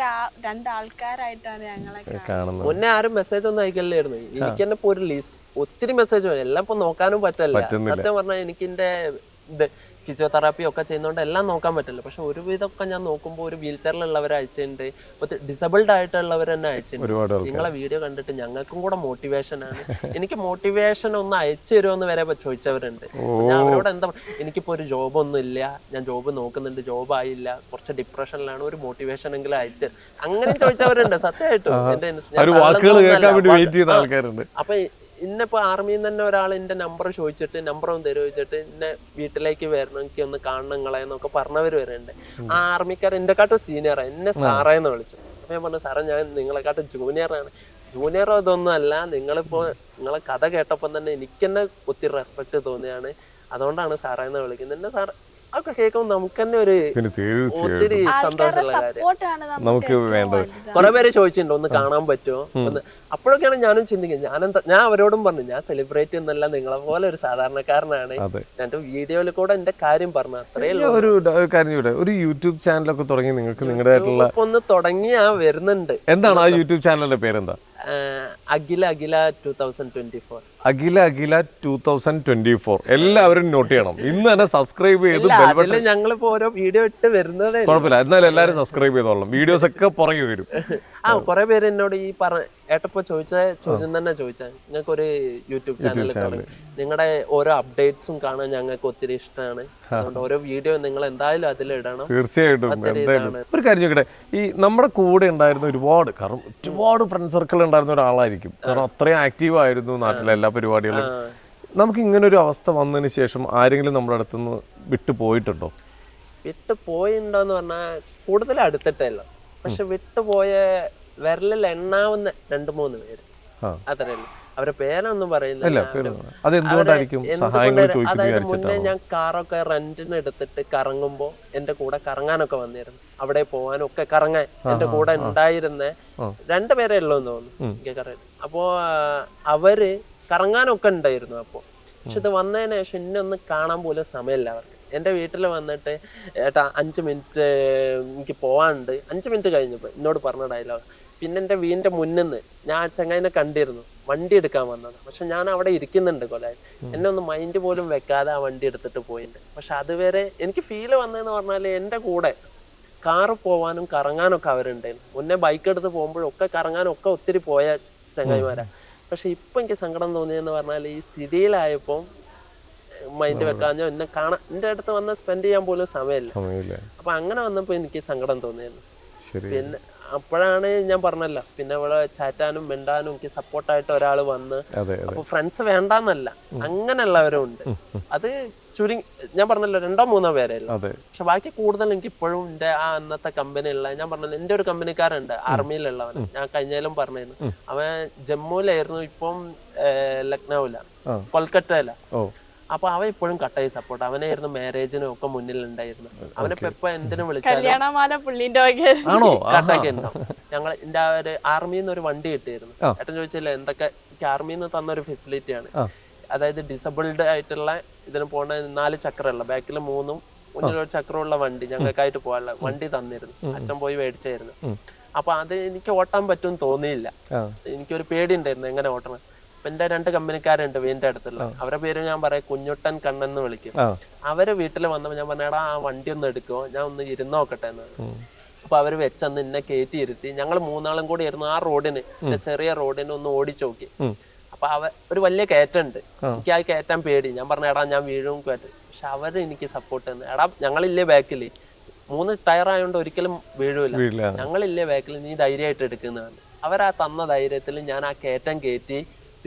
രണ്ടാൾക്കാരായിട്ടാണ് ഞങ്ങളെ കാണുന്നത്. മുന്നേ ആരും മെസ്സേജ് ഒന്നും അയക്കല്ലായിരുന്നു. എനിക്ക് തന്നെ ഇപ്പൊ ഒരു ലിസ്റ്റ് ഒത്തിരി മെസ്സേജ് വരും. എല്ലാം ഇപ്പൊ നോക്കാനും പറ്റില്ല. സത്യം പറഞ്ഞാൽ എനിക്ക് എന്റെ ഇത് ഫിസിയോതെറാപ്പി ഒക്കെ ചെയ്യുന്നതുകൊണ്ട് എല്ലാം നോക്കാൻ പറ്റില്ല. പക്ഷെ ഒരുവിധമൊക്കെ ഞാൻ നോക്കുമ്പോൾ ഒരു വീൽ ചെയറിലുള്ളവരെ അയച്ചിട്ടുണ്ട്, ഇപ്പൊ ഡിസബിൾഡ് ആയിട്ടുള്ളവർ തന്നെ അയച്ചിട്ടുണ്ട്. നിങ്ങളെ വീഡിയോ കണ്ടിട്ട് ഞങ്ങൾക്കും കൂടെ മോട്ടിവേഷനാണ്, എനിക്ക് മോട്ടിവേഷൻ ഒന്ന് അയച്ചു തരുമെന്ന് വരെ ചോദിച്ചവരുണ്ട്. ഞാൻ അവരോട് എന്താ, എനിക്കിപ്പോ ഒരു ജോബ് ഒന്നും ഇല്ല, ഞാൻ ജോബ് നോക്കുന്നുണ്ട്, ജോബ് ആയില്ല, കുറച്ച് ഡിപ്രഷനിലാണ്, ഒരു മോട്ടിവേഷൻ എങ്കിലും അയച്ചു അങ്ങനെ ചോദിച്ചവരുണ്ട്. സത്യമായിട്ടും അപ്പൊ ഇന്നിപ്പോ ആർമിയിൽ നിന്ന് തന്നെ ഒരാൾ എന്റെ നമ്പർ ചോദിച്ചിട്ട് നമ്പർ ഒന്ന് തരുമോ ചോദിച്ചിട്ട് എന്നെ വീട്ടിലേക്ക് വരണം, എനിക്ക് ഒന്ന് കാണണം നിങ്ങളെ എന്നൊക്കെ പറഞ്ഞവർ വരുന്നുണ്ട്. ആ ആർമിക്കാർ എന്നെക്കാട്ടും സീനിയറാണ്, എന്നെ സാറേന്ന് വിളിച്ചു. അപ്പൊ ഞാൻ പറഞ്ഞു സാറേ ഞാൻ നിങ്ങളെക്കാട്ടും ജൂനിയറാണ്. ജൂനിയറോ ഇതൊന്നും അല്ല, നിങ്ങളിപ്പോ നിങ്ങളെ കഥ കേട്ടപ്പോൾ തന്നെ എനിക്ക് തന്നെ ഒത്തിരി റെസ്പെക്ട് തോന്നിയാണ്, അതുകൊണ്ടാണ് സാറേന്ന് വിളിക്കുന്നത്. എന്നെ സാർ അതൊക്കെ കേൾക്കുമ്പോൾ നമുക്ക് തന്നെ ഒരു ഒത്തിരി സന്തോഷമുള്ള കാര്യം. നമുക്ക് വേണ്ടത് കുറെ പേര് ചോദിച്ചിട്ടുണ്ടോ ഒന്ന് കാണാൻ പറ്റുമോ ഒന്ന്. അപ്പോഴൊക്കെയാണ് ഞാനും ചിന്തിക്കുന്നത്, ഞാൻ അവരോടും പറഞ്ഞു ഞാൻ സെലിബ്രേറ്റ് എന്നല്ല, നിങ്ങളെ പോലെ ഒരു സാധാരണക്കാരനാണ്, ഞാൻ വീഡിയോയിൽ കൂടെ എന്റെ കാര്യം പറഞ്ഞു, അത്രേ ഒരു കാര്യം. ഒരു യൂട്യൂബ് ചാനലൊക്കെ തുടങ്ങി നിങ്ങൾക്ക് നിങ്ങളുടേതായിട്ടുള്ള ഒന്ന് തുടങ്ങി വരുന്നുണ്ട്. എന്താണ് ആ യൂട്യൂബ് ചാനലിന്റെ പേരെന്താ? അഖില 2024. അഖില 2024. എല്ലാവരും നോട്ട് ചെയ്യണം, ഇന്ന് തന്നെ സബ്സ്ക്രൈബ് ചെയ്ത് ഞങ്ങളിപ്പോ ഓരോ വീഡിയോ ഇട്ട് വരുന്നതേ. കുഴപ്പമില്ല, എന്നാലും എല്ലാവരും സബ്സ്ക്രൈബ് ചെയ്തോളാം, വീഡിയോസ് ഒക്കെ പുറകെ വരും. കുറെ പേര് എന്നോട് ഈ ഏട്ടപ്പോ ചോദിച്ച ചോദ്യം തന്നെ ചോദിച്ചാൽ, ഞങ്ങൾക്ക് ഒരു യൂട്യൂബ് ചാനൽ തുടങ്ങി, നിങ്ങളുടെ ഓരോ അപ്ഡേറ്റ്സും കാണാൻ ഞങ്ങൾക്ക് ഒത്തിരി ഇഷ്ടമാണ്, അതുകൊണ്ട് ഓരോ വീഡിയോ നിങ്ങൾ എന്തായാലും അതിലിടണം. തീർച്ചയായിട്ടും. ഒരു കാര്യം ചോദിക്കട്ടെ, ഈ നമ്മുടെ കൂടെ ഉണ്ടായിരുന്ന ഒരുപാട് ഫ്രണ്ട് സർക്കിൾ ഉണ്ടായിരുന്ന ഒരാളായിരിക്കും, കാരണം അത്രയും ആക്റ്റീവ് ആയിരുന്നു നാട്ടിലെ എല്ലാ പരിപാടികളും. നമുക്ക് ഇങ്ങനെ ഒരു അവസ്ഥ വന്നതിന് ശേഷം ആരെങ്കിലും നമ്മുടെ അടുത്തുനിന്ന് വിട്ടു പോയിട്ടുണ്ടോ? വിട്ടു പോയിണ്ടോന്ന് പറഞ്ഞാൽ കൂടുതൽ അടുത്തിട്ടല്ലോ, പക്ഷെ വിട്ടുപോയ വിരലിൽ എണ്ണാവുന്ന 2-3 പേര് അത്രയല്ല. അവരെ പേരൊന്നും പറയുന്നില്ല. അതായത് മുന്നേ ഞാൻ കാറൊക്കെ റെന്റിന് എടുത്തിട്ട് കറങ്ങുമ്പോ എന്റെ കൂടെ കറങ്ങാനൊക്കെ വന്നിരുന്നു, അവിടെ പോവാനൊക്കെ കറങ്ങാൻ എന്റെ കൂടെ ഉണ്ടായിരുന്ന 2 പേരേ ഉള്ളൂ എന്ന് തോന്നുന്നു എനിക്ക്. അപ്പോ അവര് കറങ്ങാനൊക്കെ ഉണ്ടായിരുന്നു. അപ്പോ പക്ഷെ ഇത് വന്നതിന് ശേഷം എന്നെ ഒന്ന് കാണാൻ പോലും സമയമില്ല അവർക്ക്. എൻ്റെ വീട്ടിൽ വന്നിട്ട് ഏട്ടാ 5 മിനിറ്റ് എനിക്ക് പോവാനുണ്ട്, 5 മിനിറ്റ് കഴിഞ്ഞപ്പോൾ എന്നോട് പറഞ്ഞ ഡയലോഗ്. പിന്നെ എൻ്റെ വീടിൻ്റെ മുന്നിൽ നിന്ന് ഞാൻ ചങ്ങായിനെ കണ്ടിരുന്നു, വണ്ടി എടുക്കാൻ വന്നത്. പക്ഷെ ഞാൻ അവിടെ ഇരിക്കുന്നുണ്ട് കൊല്ലായി, എന്നെ ഒന്ന് മൈൻഡ് പോലും വെക്കാതെ ആ വണ്ടി എടുത്തിട്ട് പോയിട്ടുണ്ട്. പക്ഷെ അതുവരെ എനിക്ക് ഫീല് വന്നതെന്ന് പറഞ്ഞാൽ എൻ്റെ കൂടെ കാറ് പോവാനും കറങ്ങാനൊക്കെ അവരുണ്ടായിരുന്നു. മുന്നേ ബൈക്ക് എടുത്ത് പോകുമ്പോഴൊക്കെ കറങ്ങാനൊക്കെ ഒത്തിരി പോയ ചങ്ങായിമാരാ. പക്ഷെ ഇപ്പൊ എനിക്ക് സങ്കടം തോന്നിയെന്ന് പറഞ്ഞാൽ ഈ സ്ഥിതിയിലായപ്പോൾ മൈൻഡ് വെക്കാഞ്ഞോ എന്നെ കാണാൻ എൻ്റെ അടുത്ത് വന്ന് സ്പെൻഡ് ചെയ്യാൻ പോലും സമയമില്ല. അപ്പൊ അങ്ങനെ വന്നപ്പോൾ എനിക്ക് സങ്കടം തോന്നിയിരുന്നു. പിന്നെ അപ്പോഴാണ് ഞാൻ പറഞ്ഞല്ലോ, പിന്നെ ഇവിടെ ചാറ്റാനും മിണ്ടാനും എനിക്ക് സപ്പോർട്ടായിട്ട് ഒരാൾ വന്ന്. അപ്പൊ ഫ്രണ്ട്സ് വേണ്ടാന്നല്ല, അങ്ങനെയുള്ളവരും ഉണ്ട്. അത് ഞാൻ പറഞ്ഞല്ലോ 2-3 പേരല്ലോ. പക്ഷെ ബാക്കി കൂടുതൽ എനിക്ക് ഇപ്പോഴും എൻ്റെ ആ അന്നത്തെ കമ്പനിയുള്ള, ഞാൻ പറഞ്ഞല്ലോ എൻ്റെ ഒരു കമ്പനിക്കാരുണ്ട് ആർമിയിലുള്ളവൻ, ഞാൻ കഴിഞ്ഞാലും പറഞ്ഞിരുന്നു. അവൻ ജമ്മുവിലായിരുന്നു, ഇപ്പം ലക്നൌല, കൊൽക്കത്തയില. അപ്പൊ അവൻ ഇപ്പോഴും കട്ടായി സപ്പോർട്ട്, അവനായിരുന്നു മാരേജിനും ഒക്കെ മുന്നിലുണ്ടായിരുന്നു. അവനിപ്പോ എപ്പോ എന്തിനും വിളിച്ചാലും കട്ടാക്കി ഉണ്ടാവും. ഞങ്ങൾ എന്റെ ഒരു ആർമിയിൽ നിന്ന് ഒരു വണ്ടി കിട്ടിയിരുന്നു. ഏട്ടൻ ചോദിച്ചില്ല എന്തൊക്കെ, ആർമിയിൽ നിന്ന് തന്ന ഒരു ഫെസിലിറ്റിയാണ്. അതായത് ഡിസബിൾഡ് ആയിട്ടുള്ള ഇതിന് പോണ 4 ചക്രമുള്ള, ബാക്കിൽ 3 മുന്നിൽ 1 ചക്രമുള്ള വണ്ടി ഞങ്ങൾക്കായിട്ട് പോകാനുള്ള വണ്ടി തന്നിരുന്നു. അച്ഛൻ പോയി മേടിച്ചായിരുന്നു. അപ്പൊ അത് എനിക്ക് ഓട്ടാൻ പറ്റും തോന്നിയില്ല, എനിക്കൊരു പേടി ഉണ്ടായിരുന്നു എങ്ങനെ ഓട്ടണം. അപ്പൊ എന്റെ 2 കമ്പനിക്കാരുണ്ട് വീടിന്റെ അടുത്തുള്ള, അവരുടെ പേര് ഞാൻ പറയാം കുഞ്ഞുട്ടൻ കണ്ണൻ എന്ന് വിളിക്കും. അവര് വീട്ടിൽ വന്നപ്പോ ഞാൻ പറഞ്ഞാടാ ആ വണ്ടി ഒന്ന് എടുക്കുമോ, ഞാൻ ഒന്ന് ഇരുന്ന് നോക്കട്ടെ എന്ന്. അപ്പൊ അവര് വെച്ചന്ന് എന്നെ കയറ്റി ഇരുത്തി. ഞങ്ങൾ 3 കൂടി ആയിരുന്നു ആ റോഡിന്, ചെറിയ റോഡിന് ഒന്ന് ഓടിച്ചു നോക്കി. അപ്പൊ ഒരു വലിയ കയറ്റുണ്ട്, എനിക്ക് ആ കയറ്റാൻ പേടി. ഞാൻ പറഞ്ഞ എടാ ഞാൻ വീഴും കയറ്റും. പക്ഷെ അവര് എനിക്ക് സപ്പോർട്ട് തന്നെ, എടാ ഞങ്ങളില്ലേ ബാക്കില് 3 ടയർ ആയതുകൊണ്ട് ഒരിക്കലും വീഴൂല, ഞങ്ങളില്ലേ ബാക്കിൽ, നീ ധൈര്യമായിട്ട് എടുക്കുന്നതാണ്. അവരാ തന്ന ധൈര്യത്തിൽ ഞാൻ ആ കയറ്റം കയറ്റി.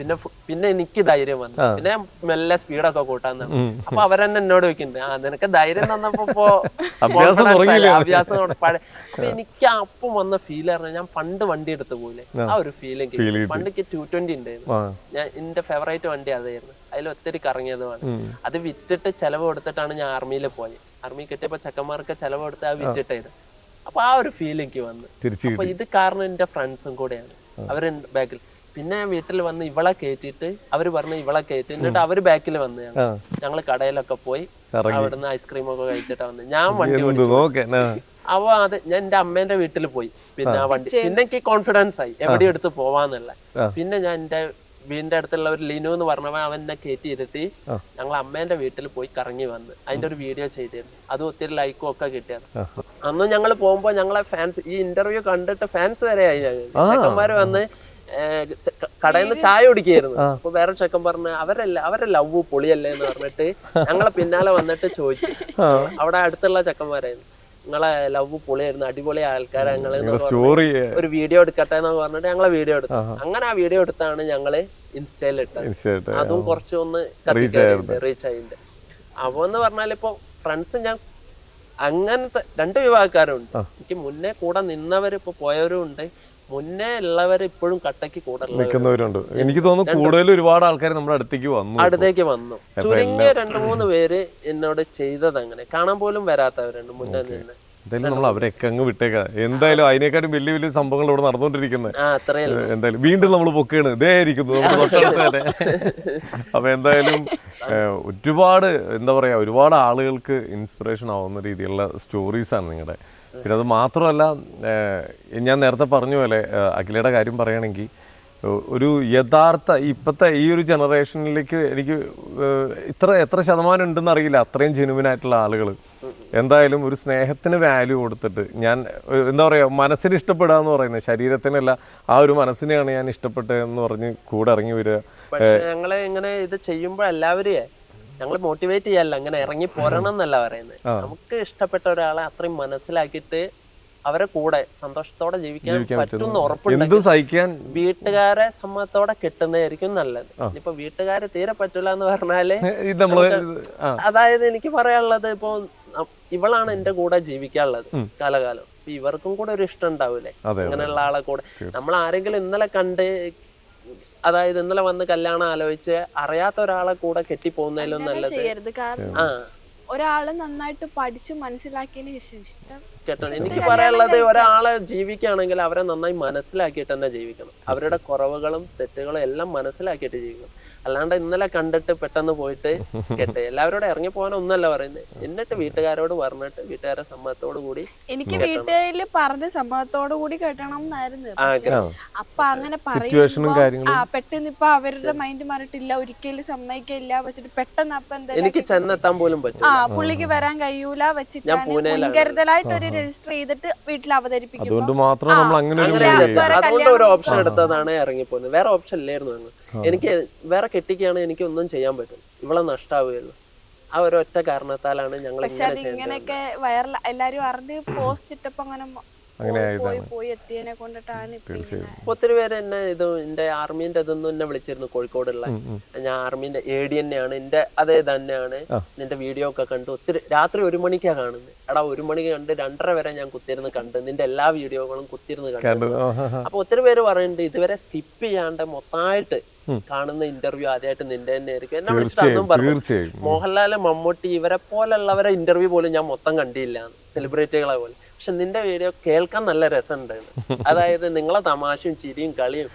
പിന്നെ എനിക്ക് ധൈര്യം വന്നു, പിന്നെ മെല്ലെ സ്പീഡൊക്കെ കൂട്ടാൻ തന്നെ. അപ്പൊ അവരെന്നെ എന്നോട് ചോദിക്കുന്നുണ്ട് നിനക്ക് ധൈര്യം തന്നപ്പോ അഭ്യാസം. അപ്പൊ എനിക്ക് അപ്പം വന്ന ഫീൽ പറഞ്ഞാൽ, ഞാൻ പണ്ട് വണ്ടി എടുത്ത് പോലെ ആ ഒരു ഫീലിംഗ്. പണ്ട് എനിക്ക് 220 ഉണ്ടായിരുന്നു, ഞാൻ എന്റെ ഫേവറേറ്റ് വണ്ടി അതായിരുന്നു. അതിൽ ഒത്തിരി കറങ്ങിയതുമാണ്. അത് വിറ്റിട്ട് ചെലവ് കൊടുത്തിട്ടാണ് ഞാൻ ആർമിയിൽ പോയത്. ആർമി കിട്ടിയപ്പോ ചെക്കന്മാർക്ക് ചെലവ് കൊടുത്ത് ആ വിറ്റിട്ടായിരുന്നു. അപ്പൊ ആ ഒരു ഫീൽ എനിക്ക് വന്നു. അപ്പൊ ഇത് കാരണം എന്റെ ഫ്രണ്ട്സും കൂടെയാണ്, അവര് ബാക്കിൽ. പിന്നെ ഞാൻ വീട്ടിൽ വന്ന് ഇവളെ കയറ്റിയിട്ട് അവര് പറഞ്ഞു ഇവളെ കയറ്റി, എന്നിട്ട് അവര് ബാക്കിൽ വന്ന് ഞങ്ങള് കടയിലൊക്കെ പോയി അവിടുന്ന് ഐസ്ക്രീം ഒക്കെ കഴിച്ചിട്ടാ വന്ന്. ഞാൻ വണ്ടി ഓടിച്ചു. അവ അത് ഞാൻ എന്റെ അമ്മേന്റെ വീട്ടിൽ പോയി. പിന്നെ ആ വണ്ടി പിന്നെ എനിക്ക് കോൺഫിഡൻസ് ആയി എവിടെ എടുത്ത് പോവാന്നുള്ള. പിന്നെ ഞാൻ എന്റെ വീടിന്റെ അടുത്തുള്ള ഒരു ലിനു എന്ന് പറഞ്ഞവൻ അവൻ എന്നെ കയറ്റി ഇരുത്തി ഞങ്ങൾ അമ്മേന്റെ വീട്ടിൽ പോയി കറങ്ങി വന്ന് അതിന്റെ ഒരു വീഡിയോ ചെയ്തിരുന്നു. അത് ഒത്തിരി ലൈക്കും ഒക്കെ കിട്ടിയത്. അന്ന് ഞങ്ങൾ പോകുമ്പോ ഞങ്ങളെ ഫാൻസ് ഈ ഇന്റർവ്യൂ കണ്ടിട്ട് ഫാൻസ് വരെ ആയി. ഞങ്ങൾ ചെക്കന്മാര് വന്ന് കടയിൽ നിന്ന് ചായ കുടിക്കായിരുന്നു. അപ്പൊ വേറെ ചെക്കൻ പറഞ്ഞ് അവരെ ലവ് പൊളിയല്ലേ എന്ന് പറഞ്ഞിട്ട് ഞങ്ങളെ പിന്നാലെ വന്നിട്ട് ചോദിച്ചു. അവിടെ അടുത്തുള്ള ചെക്കന്മാരായിരുന്നു, നിങ്ങളെ ലവ് പൊളിയായിരുന്നു, അടിപൊളി ആൾക്കാരെ ഞങ്ങള് ഒരു വീഡിയോ എടുക്കട്ടെ എന്ന് പറഞ്ഞിട്ട് ഞങ്ങളെ വീഡിയോ എടുത്തു. അങ്ങനെ ആ വീഡിയോ എടുത്താണ് ഞങ്ങള് ഇൻസ്റ്റയിൽ ഇട്ടത്. അതും കുറച്ചൊന്ന് റീച്ച് ആയിട്ടുണ്ട്. അപ്പൊ എന്ന് പറഞ്ഞാൽ ഇപ്പൊ ഫ്രണ്ട്സ് ഞാൻ അങ്ങനത്തെ 2 വിഭാഗക്കാരുണ്ട്. എനിക്ക് മുന്നേ കൂടെ നിന്നവര് ഇപ്പൊ പോയവരും ഉണ്ട്, മുന്നേ ഉള്ളവർ ഇപ്പോഴും കട്ടയ്ക്ക് കൂടെ നിൽക്കുന്നവരുണ്ട്. എനിക്ക് തോന്നുന്നു കൂടുതൽ ഒരുപാട് ആൾക്കാർ നമ്മുടെ അടുത്തേക്ക് വന്നു. ചുരുങ്ങിയ 2-3 പേര് എന്നോട് ചെയ്തത് അങ്ങനെ കാണാൻ പോലും വരാത്തവരുണ്ട് മുന്നേ നിന്ന്. എന്തായാലും നമ്മൾ അവരൊക്കെ അങ്ങ് വിട്ടേക്കാം. എന്തായാലും അതിനേക്കാളും വലിയ വലിയ സംഭവങ്ങൾ ഇവിടെ നടന്നുകൊണ്ടിരിക്കുന്നത്. എന്തായാലും വീണ്ടും നമ്മൾ പൊക്കുകയാണ്, ഇതേ ഇരിക്കുന്നു തന്നെ. അപ്പൊ എന്തായാലും ഒരുപാട് എന്താ പറയാ, ഒരുപാട് ആളുകൾക്ക് ഇൻസ്പിറേഷൻ ആവുന്ന രീതിയിലുള്ള സ്റ്റോറീസാണ് നിങ്ങളുടെ. പിന്നെ അത് മാത്രമല്ല, ഞാൻ നേരത്തെ പറഞ്ഞ പോലെ അഖിലയുടെ കാര്യം പറയുകയാണെങ്കിൽ ഒരു യഥാർത്ഥ ഇപ്പോഴത്തെ ഈ ഒരു ജനറേഷനിലേക്ക് എനിക്ക് എത്ര ശതമാനം ഉണ്ടെന്ന് അറിയില്ല, അത്രയും ജെനുവിനായിട്ടുള്ള ആളുകൾ എന്തായാലും ഒരു സ്നേഹത്തിന് വാല്യൂ കൊടുത്തിട്ട്, ഞാൻ എന്താ പറയുക, മനസ്സിന് ഇഷ്ടപ്പെടുക എന്ന് പറയുന്നത്, ശരീരത്തിനല്ല ആ ഒരു മനസ്സിനെയാണ് ഞാൻ ഇഷ്ടപ്പെട്ടതെന്ന് പറഞ്ഞ് കൂടെ ഇറങ്ങി വരിക. പക്ഷെ ഞങ്ങള് ഇങ്ങനെ ഇത് ചെയ്യുമ്പോൾ എല്ലാവരെയും ഞങ്ങൾ മോട്ടിവേറ്റ് ചെയ്യാല്ല, അങ്ങനെ ഇറങ്ങി പോരണം എന്നല്ല പറയുന്നത്. നമുക്ക് ഇഷ്ടപ്പെട്ട ഒരാളെ അത്രയും മനസ്സിലാക്കിയിട്ട് അവരെ കൂടെ സന്തോഷത്തോടെ ജീവിക്കാൻ പറ്റുന്ന ഉറപ്പുണ്ടെങ്കിൽ വീട്ടുകാരെ സമ്മതത്തോടെ കെട്ടുന്നതായിരിക്കും നല്ലത്. ഇപ്പൊ വീട്ടുകാരെ തീരെ പറ്റൂല എന്ന് പറഞ്ഞാല്, അതായത് എനിക്ക് പറയാനുള്ളത്, ഇപ്പൊ ഇവളാണ് എന്റെ കൂടെ ജീവിക്കാനുള്ളത് കാലകാലം. ഇവർക്കും കൂടെ ഒരു ഇഷ്ടം ഉണ്ടാവൂലേ അങ്ങനെയുള്ള ആളെ കൂടെ. നമ്മൾ ആരെങ്കിലും ഇന്നലെ കണ്ട്, അതായത് ഇന്നലെ വന്ന് കല്യാണം ആലോചിച്ച് അറിയാത്ത ഒരാളെ കൂടെ കെട്ടിപ്പോകുന്നതിലും നല്ലത്. ഒരാള് നന്നായിട്ട് പഠിച്ച് മനസ്സിലാക്കിയതിന് ശേഷം ഇഷ്ടം കേട്ടോ. എനിക്ക് പറയാനുള്ളത്, ഒരാളെ ജീവിക്കുകയാണെങ്കിൽ അവരെ നന്നായി മനസ്സിലാക്കിയിട്ട് തന്നെ ജീവിക്കണം. അവരുടെ കുറവുകളും തെറ്റുകളും എല്ലാം മനസ്സിലാക്കിയിട്ട് ജീവിക്കണം. അല്ലാണ്ട് ഇന്നലെ കണ്ടിട്ട് പെട്ടെന്ന് പോയിട്ട് കേട്ടെ എല്ലാവരോടും ഇറങ്ങി പോകാനൊന്നല്ല പറയുന്നത്. എന്നിട്ട് വീട്ടുകാരോട് പറഞ്ഞിട്ട് വീട്ടുകാരുടെ സമ്മതത്തോടു കൂടി, എനിക്ക് വീട്ടുകാരില് പറഞ്ഞ സമ്മതത്തോടു കൂടി കേട്ടണം എന്നായിരുന്നു. അപ്പൊ അങ്ങനെ പറയുമ്പോ പെട്ടെന്ന് ഇപ്പൊ അവരുടെ മൈൻഡ് മാറിയിട്ടില്ല, ഒരിക്കലും സമ്മതിക്കില്ല വെച്ചിട്ട് പെട്ടെന്ന് അപ്പൊ എന്താ എനിക്ക് ചെന്നെത്താൻ പോലും പറ്റും, പുള്ളിക്ക് വരാൻ കഴിയൂല വെച്ചിട്ട് മുൻകരുതലായിട്ട് ഒരു രജിസ്റ്റർ ചെയ്തിട്ട് വീട്ടിൽ അവതരിപ്പിക്കും. അതുകൊണ്ട് ഒരു ഓപ്ഷൻ എടുത്തതാണ് ഇറങ്ങിപ്പോകുന്നത്. വേറെ ഓപ്ഷൻ ഇല്ലായിരുന്നു. എനിക്ക് വേറെ കെട്ടിക്കാണ് എനിക്ക് ഒന്നും ചെയ്യാൻ പറ്റും, ഇവളെ നഷ്ടാവുകയുള്ളൂ. ആ ഒരു ഒറ്റ കാരണത്താലാണ് ഞങ്ങൾ ഇങ്ങനെയൊക്കെ വൈറൽ എല്ലാരും അറിഞ്ഞ് പോസ്റ്റ് ഇട്ടപ്പോ അങ്ങനെ പോയി എത്തിയതിനെ കൊണ്ടിട്ടാണ്. ഒത്തിരി പേര് എന്നെ എന്റെ ആർമീന്റെ ഇതൊന്നും എന്നെ വിളിച്ചിരുന്നു, കോഴിക്കോടുള്ള. ഞാൻ ആർമീന്റെ AD തന്നെയാണ്, എന്റെ അതേ തന്നെയാണ്. നിന്റെ വീഡിയോ ഒക്കെ കണ്ടു. ഒത്തിരി രാത്രി 1 മണിക്കാ കാണുന്നത്. എടാ 1 മണിക്ക് കണ്ട് 2:30 വരെ ഞാൻ കുത്തിരുന്ന് കണ്ട് നിന്റെ എല്ലാ വീഡിയോകളും കുത്തിരുന്ന് കണ്ടു. അപ്പൊ ഒത്തിരി പേര് പറയുന്നുണ്ട്, ഇതുവരെ സ്കിപ്പ് ചെയ്യാണ്ട് മൊത്തമായിട്ട് കാണുന്ന ഇന്റർവ്യൂ ആദ്യമായിട്ട് നിന്റെ തന്നെ ആയിരിക്കും. എന്നെ വിളിച്ചിട്ട് അന്നും പറഞ്ഞു, മോഹൻലാല്, മമ്മൂട്ടി ഇവരെ പോലുള്ളവരെ ഇന്റർവ്യൂ പോലും ഞാൻ മൊത്തം കണ്ടില്ല, സെലിബ്രിറ്റികളെ പോലെ. പക്ഷെ നിന്റെ വീഡിയോ കേൾക്കാൻ നല്ല രസമുണ്ടായിരുന്നു. അതായത് നിങ്ങളെ തമാശയും ചിരിയും കളിയും.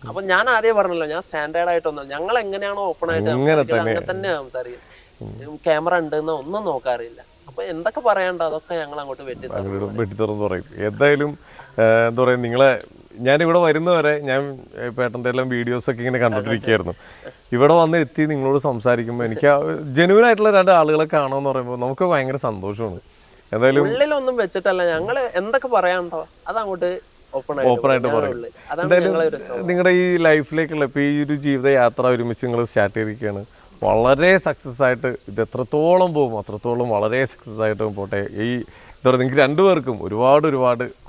അപ്പൊ ഞാൻ ആദ്യം പറഞ്ഞല്ലോ, ഞാൻ സ്റ്റാൻഡേർഡ് ആയിട്ടൊന്നും, ഞങ്ങൾ എങ്ങനെയാണോ ഓപ്പൺ ആയിട്ട് അങ്ങനെ തന്നെ സംസാരിക്കും. ക്യാമറ ഉണ്ടെന്ന് ഒന്നും നോക്കാറില്ല. അപ്പൊ എന്തൊക്കെ പറയാണ്ടോ അതൊക്കെ ഞങ്ങൾ അങ്ങോട്ട് വെട്ടിത്തുറന്ന് പറയും. എന്തായാലും എന്താ പറയാ, നിങ്ങളെ ഞാനിവിടെ വരുന്നവരെ ഞാൻ പേട്ടൻ്റെ എല്ലാം വീഡിയോസൊക്കെ ഇങ്ങനെ കണ്ടിട്ടിരിക്കുകയായിരുന്നു. ഇവിടെ വന്ന് എത്തി നിങ്ങളോട് സംസാരിക്കുമ്പോൾ എനിക്ക് ജെനുവിൻ ആയിട്ടുള്ള 2 ആളുകളെ കാണുമെന്ന് പറയുമ്പോൾ നമുക്ക് ഭയങ്കര സന്തോഷമാണ്. എന്തായാലും ഉള്ളിലൊന്നും വെച്ചിട്ടല്ല, ഞങ്ങള് എന്തൊക്കെ പറയാണ്ടോ അതങ്ങോട്ട് ഓപ്പൺ ആയിട്ട് പറയും. എന്തായാലും നിങ്ങളുടെ ഈ ലൈഫിലേക്കുള്ള ഇപ്പൊ ഈ ഒരു ജീവിതയാത്ര ഒരുമിച്ച് നിങ്ങൾ സ്റ്റാർട്ട് ചെയ്തിരിക്കുകയാണ്. വളരെ സക്സസ് ആയിട്ട് ഇത് എത്രത്തോളം പോകും അത്രത്തോളം വളരെ സക്സസ് ആയിട്ട് പോട്ടെ. ഈ എന്താ പറയുക, നിങ്ങൾക്ക് 2 പേർക്കും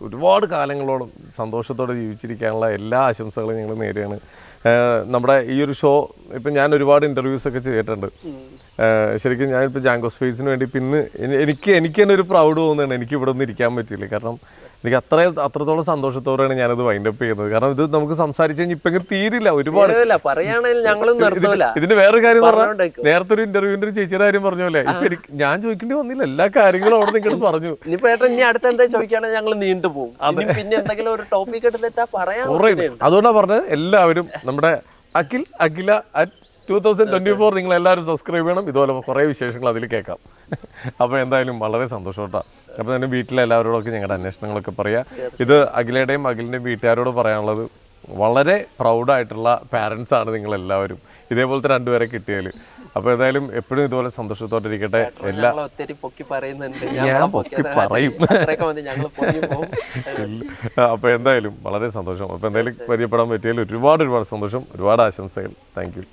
ഒരുപാട് കാലങ്ങളോളം സന്തോഷത്തോടെ ജീവിച്ചിരിക്കാനുള്ള എല്ലാ ആശംസകളും ഞങ്ങൾ നേരെയാണ്. നമ്മുടെ ഈ ഒരു ഷോ ഇപ്പം ഞാൻ ഒരുപാട് ഇൻ്റർവ്യൂസ് ഒക്കെ ചെയ്തിട്ടുണ്ട്. ശരിക്കും ഞാനിപ്പോൾ ജാങ്കോ സ്പേസിന് വേണ്ടി പിന്നെ എനിക്ക് തന്നെ ഒരു പ്രൗഡ് തോന്നുന്നുണ്ട് എനിക്ക് ഇവിടെ ഒന്നും ഇരിക്കാൻ പറ്റില്ല. കാരണം എനിക്ക് അത്രത്തോളം സന്തോഷത്തോടെയാണ് ഞാനത് വൈൻഡപ്പ് ചെയ്യുന്നത്. കാരണം ഇത് നമുക്ക് സംസാരിച്ച് കഴിഞ്ഞാൽ ഇപ്പം തീരില്ല ഒരുപാട്. പറയുകയാണെങ്കിൽ ഞങ്ങളും നിർത്തൂല. ഇതിന്റെ വേറെ കാര്യം എന്ന് പറഞ്ഞാൽ നേരത്തെ ഒരു ഇന്റർവ്യൂവിന്റെ ഒരു ചേച്ചിയുടെ കാര്യം പറഞ്ഞോല്ലേ, ഇപ്പൊ ഞാൻ ചോദിക്കേണ്ടി വന്നില്ല, എല്ലാ കാര്യങ്ങളും അവിടെ നിങ്ങൾ പറഞ്ഞു. ഇനിയിപ്പോ ഏട്ടൻ ഇനി അടുത്ത എന്താ ചോദിക്കുകയാണെങ്കിൽ ഞങ്ങൾ നീണ്ടു പോകും. പിന്നെ എന്തെങ്കിലും ഒരു ടോപ്പിക് എടുത്തിട്ടാ പറയാൻ. അതുകൊണ്ടാണ് പറഞ്ഞത് എല്ലാവരും നമ്മുടെ അഖില at 2024 നിങ്ങൾ എല്ലാവരും സബ്സ്ക്രൈബ് ചെയ്യണം. ഇതുപോലെ കുറേ വിശേഷങ്ങൾ അതിൽ കേൾക്കാം. അപ്പോൾ എന്തായാലും വളരെ സന്തോഷം കേട്ടോ. അപ്പോൾ തന്നെ വീട്ടിലെ എല്ലാവരോടൊക്കെ ഞങ്ങളുടെ അന്വേഷണങ്ങളൊക്കെ പറയാം. ഇത് അഖിലയുടെയും വീട്ടുകാരോട് പറയാനുള്ളത്, വളരെ പ്രൗഡായിട്ടുള്ള പാരൻസ് ആണ് നിങ്ങളെല്ലാവരും, ഇതേപോലത്തെ രണ്ടുപേരെ കിട്ടിയാൽ. അപ്പോൾ ഏതായാലും എപ്പോഴും ഇതുപോലെ സന്തോഷത്തോടെ ഇരിക്കട്ടെ. ഒത്തിരി പൊക്കി പറയുന്നുണ്ട്, ഞാൻ പൊക്കി പറയും. ഞങ്ങൾ അപ്പോൾ എന്തായാലും വളരെ സന്തോഷം. അപ്പോൾ എന്തായാലും പരിചയപ്പെടാൻ പറ്റിയാൽ ഒരുപാട് സന്തോഷം, ഒരുപാട് ആശംസകൾ. Thank you.